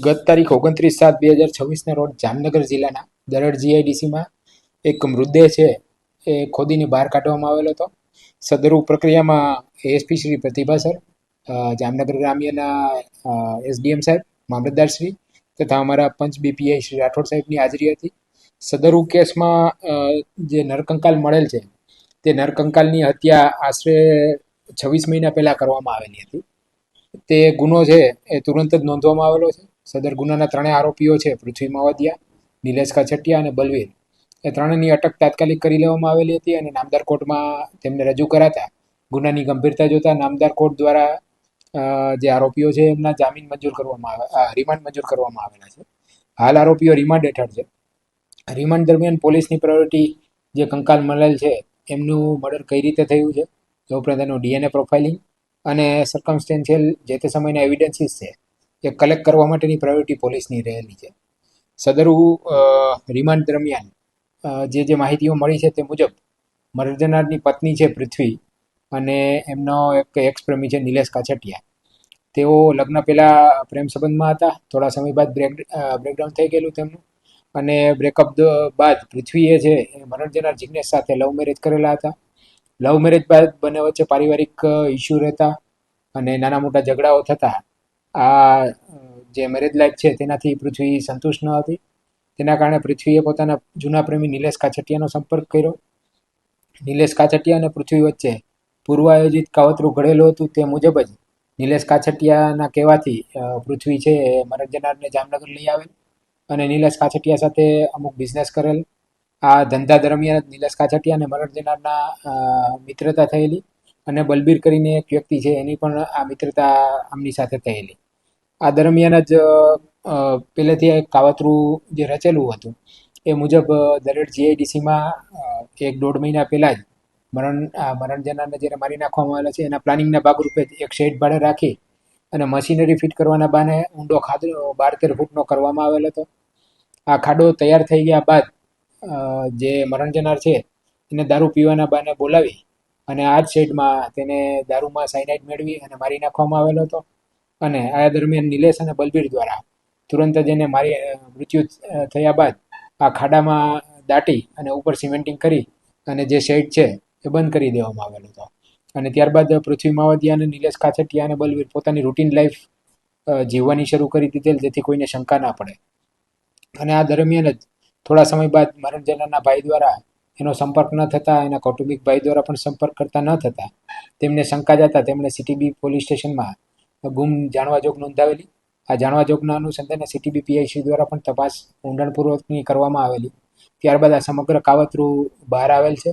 ગત તારીખ 29/7/2026ના રોજ જામનગર જિલ્લાના દરડ જીઆઈડીસીમાં એક મૃતદેહ છે એ ખોદીને બહાર કાઢવામાં આવેલો હતો. સદરુ પ્રક્રિયામાં એએસપી શ્રી પ્રતિભા સર, જામનગર ગ્રામ્યના એસડીએમ સાહેબ, મામલતદાર શ્રી તથા અમારા પંચ બીપીઆઈ શ્રી રાઠોડ સાહેબની હાજરી હતી. સદરુ કેસમાં જે નરકંકાલ મળેલ છે તે નરકંકાલની હત્યા આશરે 26 મહિના પહેલા કરવામાં આવેલી હતી. તે ગુનો છે એ તુરંત જ નોંધવામાં આવેલો છે. સદર ગુનાના ત્રણેય આરોપીઓ છે પૃથ્વી માવદિયા, નિલેશ કાછટિયા અને બલવીર, એ ત્રણેયની અટક તાત્કાલિક કરી લેવામાં આવેલી હતી અને નામદાર કોર્ટમાં તેમને રજૂ કરાતા ગુનાની ગંભીરતા જોતા નામદાર કોર્ટ દ્વારા જે આરોપીઓ છે એમના જામીન મંજૂર કરવામાં રિમાન્ડ મંજૂર કરવામાં આવેલા છે. હાલ આરોપીઓ રિમાન્ડ હેઠળ છે. રિમાન્ડ દરમિયાન પોલીસની પ્રાયોરિટી જે કંકાલ મળેલ છે એમનું મર્ડર કઈ રીતે થયું છે એ ઉપરાંત એનું ડીએનએ પ્રોફાઇલિંગ અને સર્કમસ્ટેન્શિયલ જે તે સમયના એવિડન્સીસ છે એ કલેક્ટ કરવા માટેની પ્રાયોરિટી પોલીસની રહેલી છે. સદરુ રિમાન્ડ દરમિયાન જે માહિતીઓ મળી છે તે મુજબ મર્ડર જનારની પત્ની છે પૃથ્વી અને એમનો એક એક્સ પ્રેમી છે નિલેશ કાછટિયા. તેઓ લગ્ન પહેલા પ્રેમ સંબંધમાં હતા. થોડા સમય બાદ બ્રેકડાઉન થઈ ગયેલું તેમનું અને બ્રેકઅપ બાદ પૃથ્વીએ છે એ મર્ડર જનાર જિગ્નેશ સાથે લવ મેરેજ કરેલા હતા. લવ મેરેજ બાદ બંને વચ્ચે પારિવારિક ઇસ્યુ રહેતા અને નાના મોટા ઝઘડાઓ થતા આ જે મેરેજ લાઈફ છે તેનાથી પૃથ્વી સંતુષ્ટ ન હતી. તેના કારણે પૃથ્વીએ પોતાના જૂના પ્રેમી નિલેશ કાછટિયાનો સંપર્ક કર્યો. નિલેશ કાછટિયા અને પૃથ્વી વચ્ચે પૂર્વ આયોજિત કાવતરું ઘડેલું હતું. તે મુજબ જ નિલેશ કાછટિયાના કહેવાથી પૃથ્વી છે એ મર્ડર જનારને જામનગર લઈ આવેલ અને નિલેશ કાછટિયા સાથે અમુક બિઝનેસ કરેલ. આ ધંધા દરમિયાન જ નિલેશ કાછટિયા અને મર્ડર જનારના મિત્રતા થયેલી અને બલબીર કરીને એક વ્યક્તિ છે એની પણ આ મિત્રતા આમની સાથે થયેલી. આ દરમિયાન જ પહેલેથી એક કાવતરું જે રચેલું હતું એ મુજબ દરેડ જીઆઈડીસીમાં 1-1.5 મહિના પહેલાં જ મરણ જનારને જ્યારે મારી નાખવામાં આવેલા છે એના પ્લાનિંગના ભાગરૂપે એક શેડ ભાડે રાખી અને મશીનરી ફિટ કરવાના બાને ઊંડો ખાડો 12-13 ફૂટનો કરવામાં આવેલો હતો. આ ખાડો તૈયાર થઈ ગયા બાદ જે મરણ જનાર છે એને દારૂ પીવાના બાને બોલાવી અને આ જ શેડમાં તેને દારૂમાં સાયનાઇડ મેળવી અને મારી નાખવામાં આવેલો હતો. અને આ દરમિયાન નિલેશ અને બલબીર દ્વારા તુરંત જ એને મૃત્યુ થયા બાદ આ ખાડામાં દાટી અને ઉપર સિમેન્ટિંગ કરી અને જે શેડ છે એ બંધ કરી દેવામાં આવેલો હતો. અને ત્યારબાદ પૃથ્વી માવદિયા અને નિલેશ કાછટિયા અને બલવીર પોતાની રૂટીન લાઈફ જીવવાની શરૂ કરી દીધેલ, જેથી કોઈને શંકા ના પડે. અને આ દરમિયાન જ થોડા સમય બાદ મરણ જનારના ભાઈ દ્વારા એનો સંપર્ક ન થતા, એના કૌટુંબિક ભાઈ દ્વારા પણ સંપર્ક કરતા ન થતા તેમને શંકા જતા તેમણે સીટીબી પોલીસ સ્ટેશનમાં ગુમ જાણવા જોગ નોંધાવેલી. આ જાણવા જોગના અનુસંધાને સીટીબી પીઆઈસી દ્વારા પણ તપાસ ઊંડાણપૂર્વકની કરવામાં આવેલી. ત્યારબાદ આ સમગ્ર કાવતરું બહાર આવેલ છે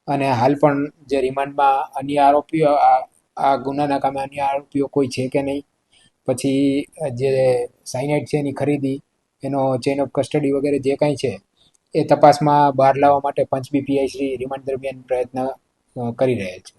અને હાલ પણ જે રિમાન્ડમાં અન્ય આરોપીઓ આ ગુનાના કામે અન્ય આરોપીઓ કોઈ છે કે નહીં, પછી જે સાયનાઇડ છે એની ખરીદી, એનો ચેઇન ઓફ કસ્ટડી વગેરે જે કાંઈ છે એ તપાસમાં બહાર લાવવા માટે પંચ બીપીઆઈ શ્રી રિમાન્ડ દરમિયાન પ્રયત્ન કરી રહેલ છે.